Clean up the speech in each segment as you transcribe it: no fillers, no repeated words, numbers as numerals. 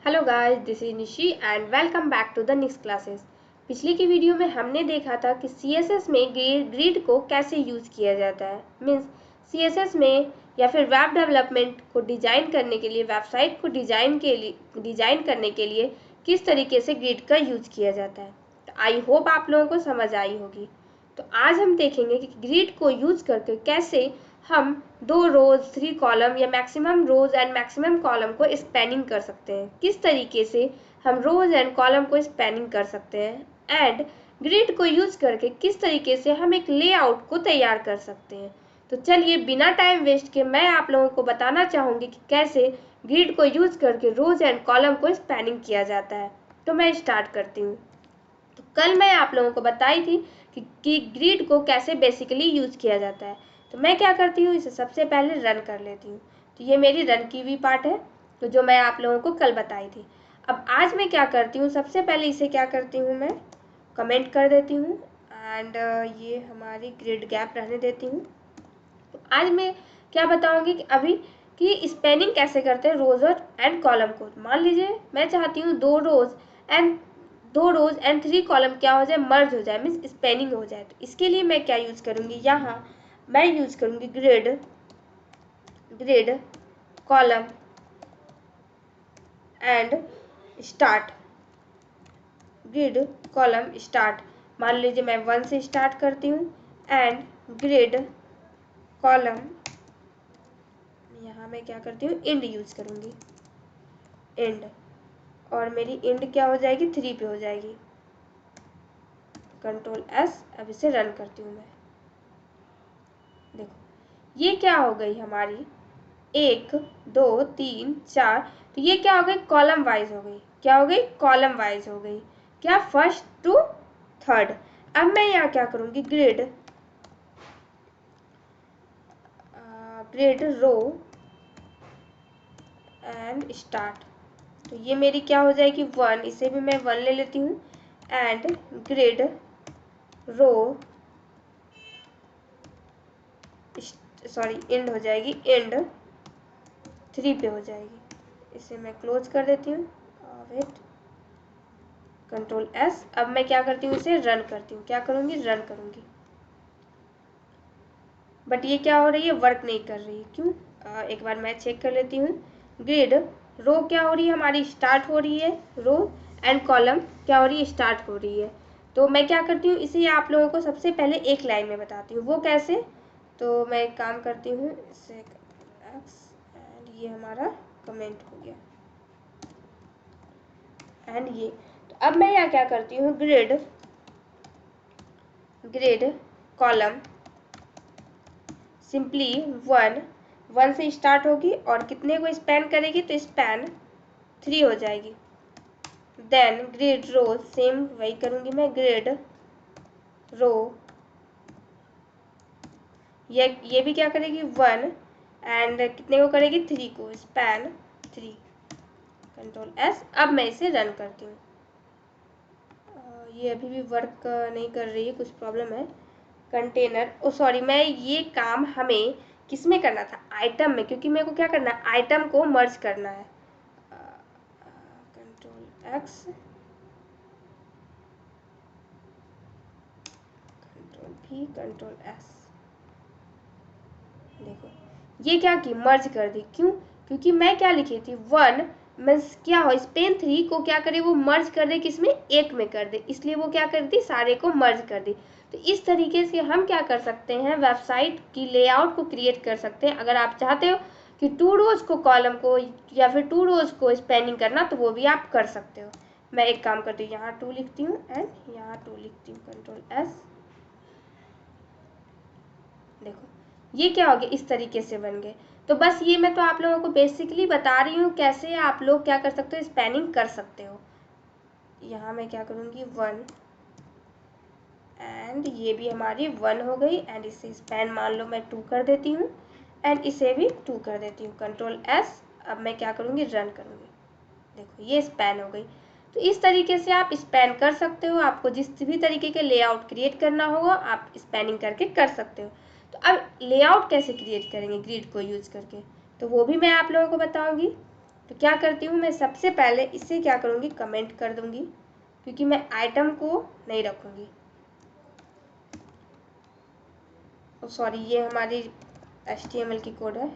Hello guys, this is Nishi and welcome back to the next classes. पिछली की video में हमने देखा था कि सीएसएस में ग्रिड को कैसे यूज़ किया जाता है। मीन्स सीएसएस में या फिर वेब डेवलपमेंट को डिज़ाइन करने के लिए, वेबसाइट को डिज़ाइन करने के लिए किस तरीके से ग्रिड का यूज़ किया जाता है। तो आई होप आप लोगों को समझ आई होगी। तो आज हम देखेंगे कि ग्रिड को यूज़ करके कैसे हम 2 रोज 3 कॉलम या maximum rows and maximum column को स्पैनिंग कर सकते हैं। किस तरीके से हम रोज एंड कॉलम को स्पैनिंग कर सकते हैं एंड ग्रिड को यूज करके किस तरीके से हम एक लेआउट को तैयार कर सकते हैं। तो चलिए बिना टाइम वेस्ट के मैं आप लोगों को बताना चाहूँगी कि कैसे ग्रिड को यूज करके रोज एंड कॉलम को स्पैनिंग किया जाता है। तो मैं स्टार्ट करती हूँ। तो कल मैं आप लोगों को बताई थी कि ग्रिड को कैसे बेसिकली यूज किया जाता है। तो मैं क्या करती हूँ, इसे सबसे पहले रन कर लेती हूँ। तो ये मेरी रन की हुई पार्ट है, तो जो मैं आप लोगों को कल बताई थी। अब आज मैं क्या करती हूँ, सबसे पहले इसे क्या करती हूँ, मैं कमेंट कर देती हूँ एंड ये हमारी ग्रिड गैप रहने देती हूँ। तो आज मैं क्या बताऊँगी कि अभी कि स्पेनिंग कैसे करते हैं रोज और एंड कॉलम को। मान लीजिए मैं चाहती हूँ 2 रोज एंड 3 कॉलम क्या हो जाए, मर्ज हो जाए, मीन्स स्पेनिंग हो जाए। तो इसके लिए मैं क्या यूज करूँगी, यहाँ मैं यूज करूँगी grid column and start. Grid column start, मान लीजिए मैं 1 से स्टार्ट करती हूँ एंड ग्रिड कॉलम, यहाँ मैं क्या करती हूँ, इंड यूज करूँगी, इंड, और मेरी इंड क्या हो जाएगी, 3 पे हो जाएगी। कंट्रोल एस, अब इसे रन करती हूँ मैं। देखो ये क्या हो गई हमारी, 1 2 3 4, तो ये क्या हो गई, कॉलम वाइज हो गई। क्या हो गई, कॉलम वाइज हो गई। क्या, फर्स्ट टू थर्ड। अब मैं यहाँ क्या करूँगी, ग्रिड रो एंड स्टार्ट। तो ये मेरी क्या हो जाएगी, 1, इसे भी मैं 1 ले लेती हूँ and grid row, sorry and हो जाएगी, एंड 3 पे हो जाएगी। इसे मैं क्लोज कर देती हूँ, वेट, कंट्रोल एस। अब मैं क्या करती हूँ, इसे रन करती हूँ। क्या करूँगी, रन करूँगी, बट ये क्या हो रही है, वर्क नहीं कर रही है। क्यों, एक बार मैं चेक कर लेती हूँ। ग्रिड रो क्या हो रही है हमारी, स्टार्ट हो रही है रो, एंड कॉलम क्या हो रही है, स्टार्ट हो रही है। तो मैं क्या करती हूँ, इसे आप लोगों को सबसे पहले एक लाइन में बताती हूँ, वो कैसे। तो मैं एक काम करती हूँ, इसे एंड ये हमारा कमेंट हो गया एंड ये। तो अब मैं यहाँ क्या करती हूँ, ग्रिड कॉलम सिंपली 1 से स्टार्ट होगी और कितने को स्पैन करेगी, तो स्पैन 3 हो जाएगी। देन ग्रिड रो, सेम वही करूँगी मैं, ग्रिड रो, ये भी क्या करेगी, 1 एंड कितने को करेगी, 3 को, स्पैन 3, कंट्रोल एस। अब मैं इसे रन करती हूँ। ये अभी भी वर्क नहीं कर रही है, कुछ प्रॉब्लम है। कंटेनर, ओ सॉरी, मैं ये काम हमें किस में करना था, आइटम में, क्योंकि मेरे को क्या करना है, आइटम को मर्ज करना है। कंट्रोल एक्स, कंट्रोल भी, कंट्रोल एस। देखो ये क्या की, मर्ज कर दी। क्यों, क्योंकि मैं क्या लिखी थी, 1 मीन्स क्या हो, स्पेन 3 को क्या करे, वो मर्ज कर दे, किसमें, एक में कर दे, इसलिए वो क्या कर दी, सारे को मर्ज कर दी। तो इस तरीके से हम क्या कर सकते हैं, वेबसाइट की लेआउट को क्रिएट कर सकते हैं। अगर आप चाहते हो कि 2 रोज को कॉलम को या फिर 2 रोज को स्पेनिंग करना, तो वो भी आप कर सकते हो। मैं एक काम करती हूँ, यहाँ 2 लिखती हूँ एंड यहाँ 2 लिखती हूँ, कंट्रोल एस। देखो ये क्या हो गया, इस तरीके से बन गए। तो बस ये मैं तो आप लोगों को बेसिकली बता रही हूँ कैसे आप लोग क्या कर सकते हो, स्पैनिंग कर सकते हो। यहाँ मैं क्या करूँगी, 1 एंड ये भी हमारी 1 हो गई एंड इसे स्पैन मान लो मैं 2 कर देती हूँ एंड इसे भी 2 कर देती हूँ, कंट्रोल एस। अब मैं क्या करूँगी, रन करूँगी। देखो ये स्पैन हो गई। तो इस तरीके से आप स्पैन कर सकते हो। आपको जिस भी तरीके के लेआउट क्रिएट करना होगा आप स्पैनिंग करके कर सकते हो। तो अब लेआउट कैसे क्रिएट करेंगे ग्रिड को यूज करके, तो वो भी मैं आप लोगों को बताऊंगी। तो क्या करती हूँ मैं, सबसे पहले इसे क्या करूँगी, कमेंट कर दूँगी, क्योंकि मैं आइटम को नहीं रखूँगी। सॉरी, ये हमारी HTML की कोड है,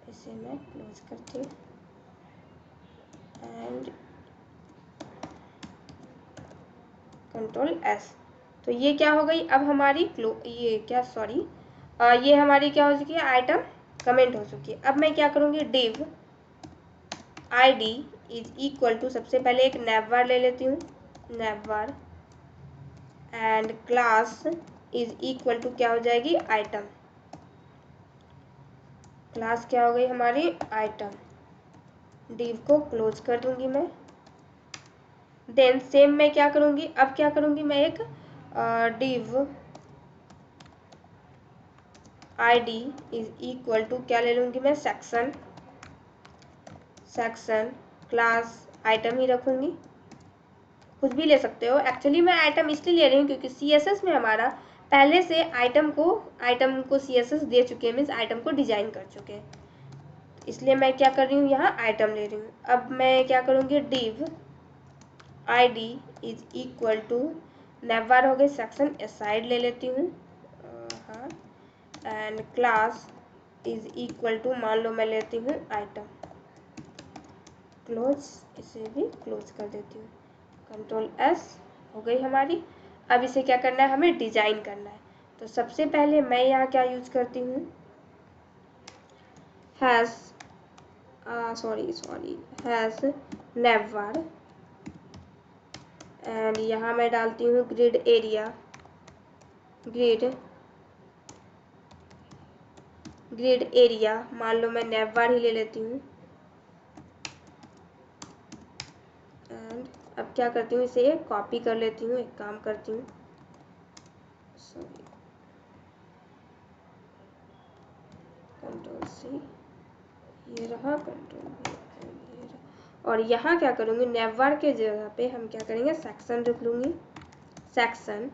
इसे मैं क्लोज करती हूँ एंड Ctrl+S। तो ये क्या हो गई, अब हमारी ये क्या, सॉरी, ये हमारी क्या हो चुकी है, आइटम कमेंट हो चुकी है। अब मैं क्या करूँगी, div id is equal to, सबसे पहले एक navbar ले लेती हूँ, navbar, and class is equal to क्या हो जाएगी, आइटम। क्लास क्या हो गई हमारी, आइटम। div को क्लोज कर दूंगी मैं। देन सेम मैं क्या करूँगी, अब क्या करूँगी मैं, एक div id is equal to क्या ले लूँगी मैं, सेक्शन। सेक्शन क्लास आइटम ही रखूँगी, कुछ भी ले सकते हो। एक्चुअली मैं आइटम इसलिए ले रही हूँ क्योंकि CSS में हमारा पहले से आइटम को CSS दे चुके हैं, मीन्स आइटम को डिजाइन कर चुके हैं, इसलिए मैं क्या कर रही हूँ, यहाँ आइटम ले रही हूँ। अब मैं क्या करूँगी, div id is equal to navbar हो गई, सेक्शन aside ले लेती हूँ, हाँ, and class is equal to, मान लो मैं लेती हूँ आइटम। क्लोज, इसे भी क्लोज कर देती हूँ, Ctrl+S हो गई हमारी। अब इसे क्या करना है, हमें डिजाइन करना है। तो सबसे पहले मैं यहाँ क्या यूज करती हूँ, हैश navbar, एंड यहाँ मैं डालती हूँ ग्रिड एरिया, ग्रिड एरिया, मान लो मैं navbar ही ले लेती हूँ। एंड अब क्या करती हूँ, इसे कॉपी कर लेती हूँ, एक काम करती हूँ, सॉरी, Ctrl+C, ये रहा, Ctrl+V, ये रहा। और यहाँ क्या करूँगी, navbar के जगह पे हम क्या करेंगे, सेक्शन रख लूँगी, सेक्शन,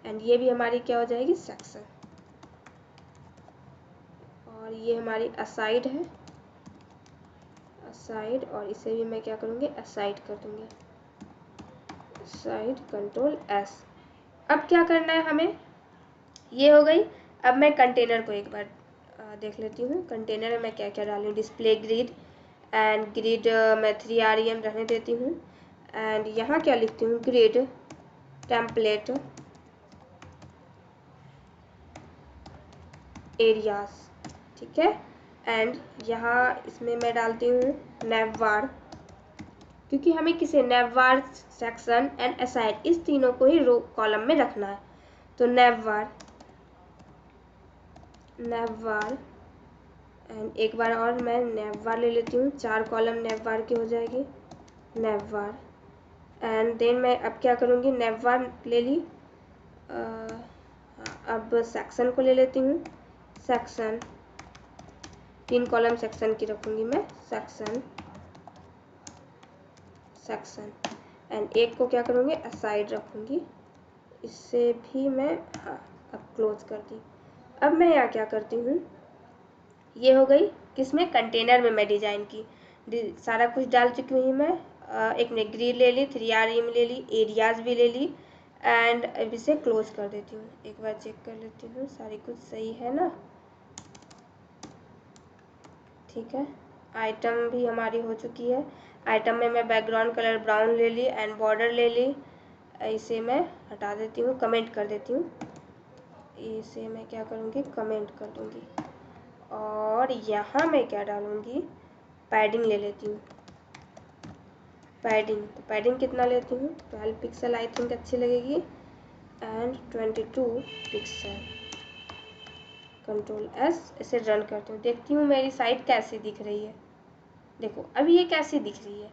एंड ये भी हमारी क्या हो जाएगी, सेक्शन। और ये हमारी असाइड है, असाइड, और इसे भी मैं क्या करूँगी, असाइड कर दूँगी, असाइड, Ctrl+S। अब क्या करना है हमें, ये हो गई। अब मैं कंटेनर को एक बार देख लेती हूँ, कंटेनर में मैं क्या क्या डाली हूँ, डिस्प्ले ग्रिड, एंड ग्रिड मैं 3rem रहने देती हूँ, एंड यहाँ क्या लिखती हूँ, ग्रिड टेम्पलेट एरियाज, ठीक है। एंड यहाँ इसमें मैं डालती हूँ navbar, क्योंकि हमें किसे, navbar, सेक्शन एंड असाइड, इस तीनों को ही रो कॉलम में रखना है। तो navbar, एंड एक बार और मैं navbar ले लेती हूँ, 4 कॉलम navbar की हो जाएगी, navbar, एंड देन मैं अब क्या करूँगी, navbar ले ली, अब सेक्शन को ले लेती हूँ, सेक्शन, 3 कॉलम सेक्शन की रखूँगी मैं, सेक्शन, एंड एक को क्या करूँगी, असाइड रखूँगी, इससे भी मैं, हाँ, अब क्लोज कर दी। अब मैं यहाँ क्या करती हूँ, ये हो गई किसमें, कंटेनर में मैं डिजाइन की, सारा कुछ डाल चुकी हूँ मैं। एक ने ग्रिड ले ली, 3rem ले ली, एरियाज भी ले ली, एंड अब इसे क्लोज कर देती हूँ। एक बार चेक कर लेती हूँ सारी कुछ सही है ना, ठीक है। आइटम भी हमारी हो चुकी है, आइटम में मैं बैकग्राउंड कलर ब्राउन ले ली, एंड बॉर्डर ले ली, इसे मैं हटा देती हूँ, कमेंट कर देती हूँ, इसे मैं क्या करूँगी, कमेंट कर दूँगी। और यहाँ मैं क्या डालूँगी, पैडिंग ले लेती हूँ, पैडिंग, तो पैडिंग कितना लेती हूँ, 12 पिक्सल आई थिंक अच्छी लगेगी, एंड 22 पिक्सल, Ctrl+S, इसे रन करती हूँ, देखती हूँ मेरी साइट कैसी दिख रही है। देखो अभी ये कैसी दिख रही है,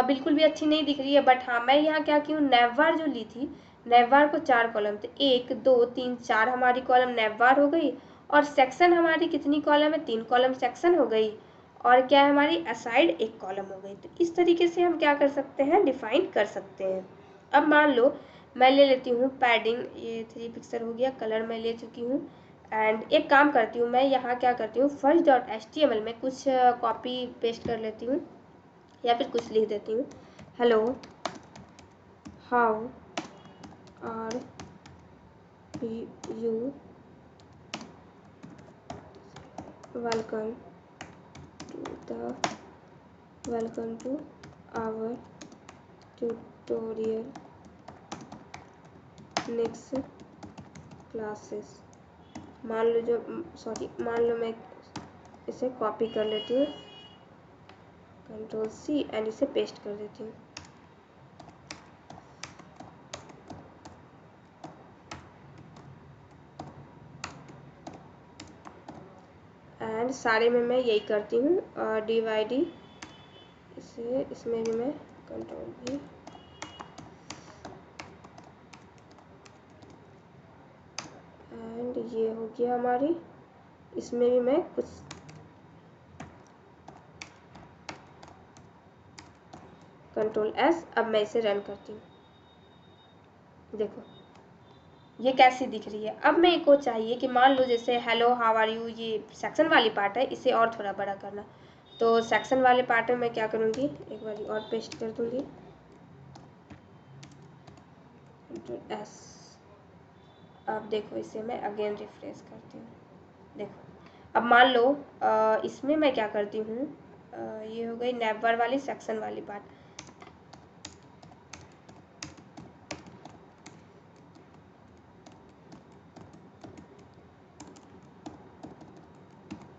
बिल्कुल भी अच्छी नहीं दिख रही है, बट हाँ मैं यहाँ क्या की हूँ, navbar जो ली थी, navbar को 4 कॉलम थे, 1 2 3 4 हमारी कॉलम navbar हो गई, और सेक्शन हमारी कितनी कॉलम है, 3 कॉलम सेक्शन हो गई, और क्या है हमारी असाइड 1 कॉलम हो गई। तो इस तरीके से हम क्या कर सकते हैं, डिफाइन कर सकते हैं। अब मान लो मैं ले लेती हूँ पैडिंग, ये 3 पिक्सल हो गया, कलर मैं ले चुकी हूँ, एंड एक काम करती हूँ मैं, यहाँ क्या करती हूँ, फर्स्ट डॉट HTML में कुछ कॉपी पेस्ट कर लेती हूँ या फिर कुछ लिख देती हूँ। Hello, how are you, welcome to our tutorial next classes. मान लो मैं इसे कॉपी कर लेती हूँ, Ctrl+C एंड इसे पेस्ट कर देती हूँ। एंड सारे में मैं यही करती हूँ, div इसे, इसमें भी मैं Ctrl+V एंड ये हो गया हमारी, इसमें भी मैं कुछ Ctrl+S। अब मैं इसे रन करती हूँ, देखो ये कैसी दिख रही है। अब मेरे को चाहिए कि मान लो जैसे हेलो हाउ आर यू, ये सेक्शन वाली पार्ट है, इसे और थोड़ा बड़ा करना। तो सेक्शन वाले पार्ट में मैं क्या करूँगी, एक बार और पेस्ट कर दूँगी, Ctrl+S। अब देखो इसे मैं अगेन रिफ्रेश करती हूँ, देखो अब मान लो इसमें मैं क्या करती हूँ, ये हो गई नैवबार वाली सेक्शन वाली पार्ट।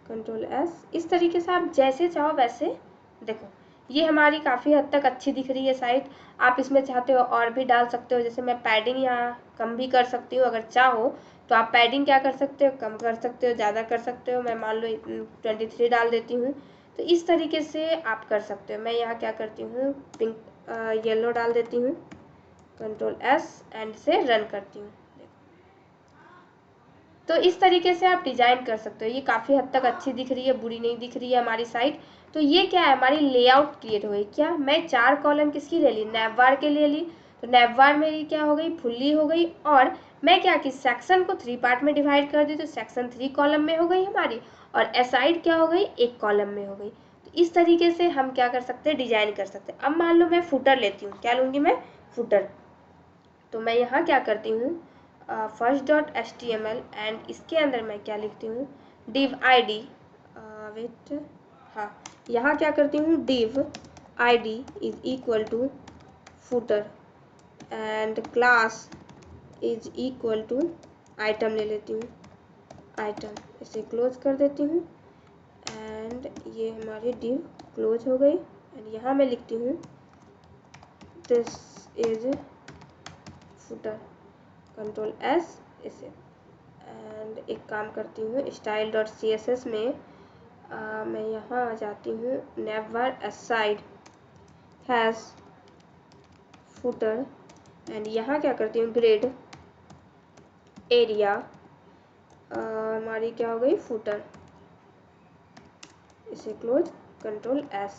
Ctrl+S। इस तरीके से आप जैसे चाहो वैसे, देखो ये हमारी काफ़ी हद तक अच्छी दिख रही है साइट। आप इसमें चाहते हो और भी डाल सकते हो, जैसे मैं पैडिंग यहाँ कम भी कर सकती हूँ, अगर चाहो तो आप पैडिंग क्या कर सकते हो, कम कर सकते हो, ज़्यादा कर सकते हो। मैं मान लो 23 डाल देती हूँ, तो इस तरीके से आप कर सकते हो। मैं यहाँ क्या करती हूँ, पिंक येलो डाल देती हूँ, Ctrl+S एंड से रन करती हूँ। तो इस तरीके से आप डिजाइन कर सकते हो। ये काफ़ी हद तक अच्छी दिख रही है, बुरी नहीं दिख रही है हमारी साइट। तो ये क्या है, हमारी लेआउट क्रिएट हो गई। क्या मैं 4 कॉलम किसकी ले ली, नैवबार के ले ली। तो नैवबार मेरी क्या हो गई, फुल्ली हो गई। और मैं क्या की, सेक्शन को 3 पार्ट में डिवाइड कर दी, तो सेक्शन 3 कॉलम में हो गई हमारी, और असाइड क्या हो गई, 1 कॉलम में हो गई। तो इस तरीके से हम क्या कर सकते हैं, डिजाइन कर सकते हैं। अब मान लो मैं फुटर लेती हूँ, क्या लूँगी मैं, फुटर। तो मैं यहाँ क्या करती हूँ, फर्स्ट डॉट HTML एंड इसके अंदर मैं क्या लिखती हूँ, div id, वेट, हाँ यहाँ क्या करती हूँ, div id is equal to footer and class is equal to item ले लेती हूँ, आइटम। इसे क्लोज कर देती हूँ एंड ये हमारी div क्लोज हो गई। एंड यहाँ मैं लिखती हूँ दिस इज फुटर, Ctrl+S इसे। एंड एक काम करती हूँ, style.css में मैं यहाँ आ जाती हूँ, navbar aside has footer and यहाँ क्या करती हूँ, ग्रिड एरिया हमारी क्या हो गई, फुटर। इसे क्लोज, Ctrl+S।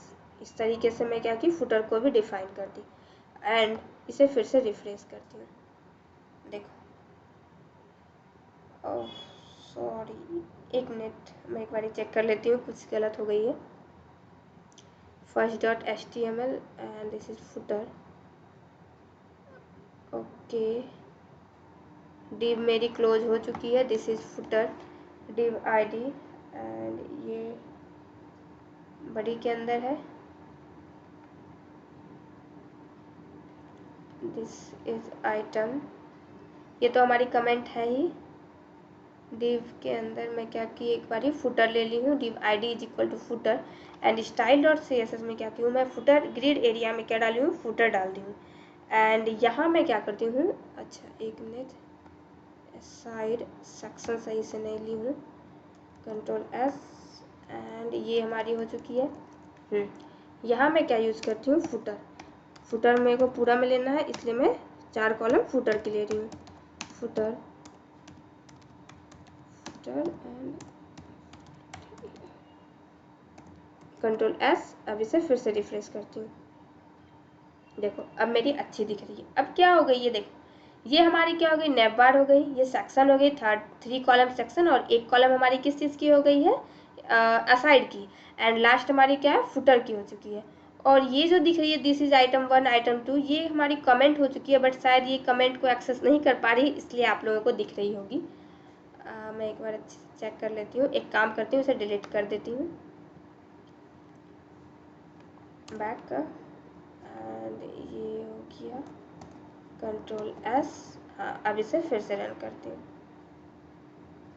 इस तरीके से मैं क्या की, फुटर को भी डिफाइन कर दी। एंड इसे फिर से रिफ्रेश करती हूँ, देखो। ओह सॉरी, एक मिनट, मैं एक बार चेक कर लेती हूँ, कुछ गलत हो गई है। First dot HTML and this is footer, okay. div मेरी क्लोज हो चुकी है, this is footer, div id and ये बड़ी के अंदर है, दिस इज आइटम। ये तो हमारी कमेंट है ही। div के अंदर मैं क्या की, एक बार फुटर ले ली हूँ, div id is equal to footer and style.css में क्या की हूँ मैं, फुटर ग्रिड एरिया में क्या डाली हूँ, फुटर डाल दी हूँ। एंड यहाँ मैं क्या करती हूँ, अच्छा एक मिनट, साइड सेक्शन सही से नहीं ली हूँ, Ctrl+S एंड ये हमारी हो चुकी है। यहाँ मैं क्या यूज़ करती हूँ, फुटर। फुटर मेरे को पूरा में लेना है, इसलिए मैं 4 कॉलम फुटर की ले रही हूँ, फुटर एंड Ctrl+S। अब इसे फिर से रिफ्रेश करती हूँ, देखो अब मेरी अच्छी दिख रही है। अब क्या हो गई है, देखो ये हमारी क्या हो गई, नेवबार हो गई, ये सेक्शन हो गई, 3 कॉलम सेक्शन, और 1 कॉलम हमारी किस चीज़ की हो गई है, असाइड की, एंड लास्ट हमारी क्या है, फुटर की हो चुकी है। और ये जो दिख रही है दिस इज आइटम 1 आइटम 2, ये हमारी कमेंट हो चुकी है, बट शायद ये कमेंट को एक्सेस नहीं कर पा रही, इसलिए आप लोगों को दिख रही होगी। मैं एक बार अच्छे से चेक कर लेती हूँ, एक काम करती हूँ, इसे डिलीट कर देती हूँ बैक, एंड ये हो गया Ctrl+S। हाँ, अब इसे फिर से रन करती हूँ।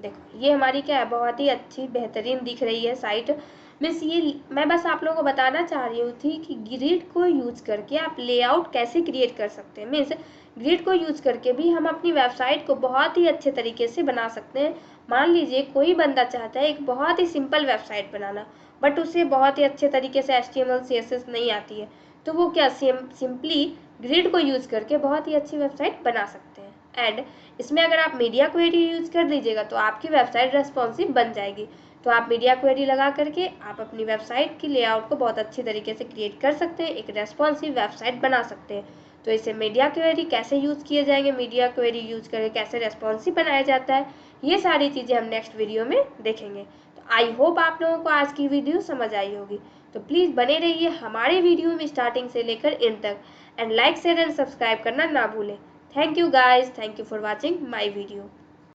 देखो ये हमारी क्या है, बहुत ही अच्छी बेहतरीन दिख रही है साइट। मिस ये मैं बस आप लोगों को बताना चाह रही थी कि ग्रिड को यूज करके आप लेआउट कैसे क्रिएट कर सकते हैं। मीन्स ग्रिड को यूज करके भी हम अपनी वेबसाइट को बहुत ही अच्छे तरीके से बना सकते हैं। मान लीजिए कोई बंदा चाहता है एक बहुत ही सिंपल वेबसाइट बनाना, बट उसे बहुत ही अच्छे तरीके से HTML CSS नहीं आती है, तो वो क्या सिंपली ग्रिड को यूज करके बहुत ही अच्छी वेबसाइट बना सकते हैं। एंड इसमें अगर आप मीडिया क्वेरी यूज कर लीजिएगा तो आपकी वेबसाइट रेस्पॉन्सिव बन जाएगी। तो आप मीडिया क्वेरी लगा करके आप अपनी वेबसाइट की लेआउट को बहुत अच्छी तरीके से क्रिएट कर सकते हैं, एक रेस्पॉन्सिव वेबसाइट बना सकते हैं। तो इसे मीडिया क्वेरी कैसे यूज़ किए जाएंगे, मीडिया क्वेरी यूज करके कैसे रेस्पॉन्सिव बनाया जाता है, ये सारी चीज़ें हम नेक्स्ट वीडियो में देखेंगे। तो आई होप आप लोगों को आज की वीडियो समझ आई होगी। तो प्लीज़ बने रहिए हमारे वीडियो में स्टार्टिंग से लेकर एंड तक, and like share and subscribe करना ना भूलें। Thank you guys. Thank you for watching my video.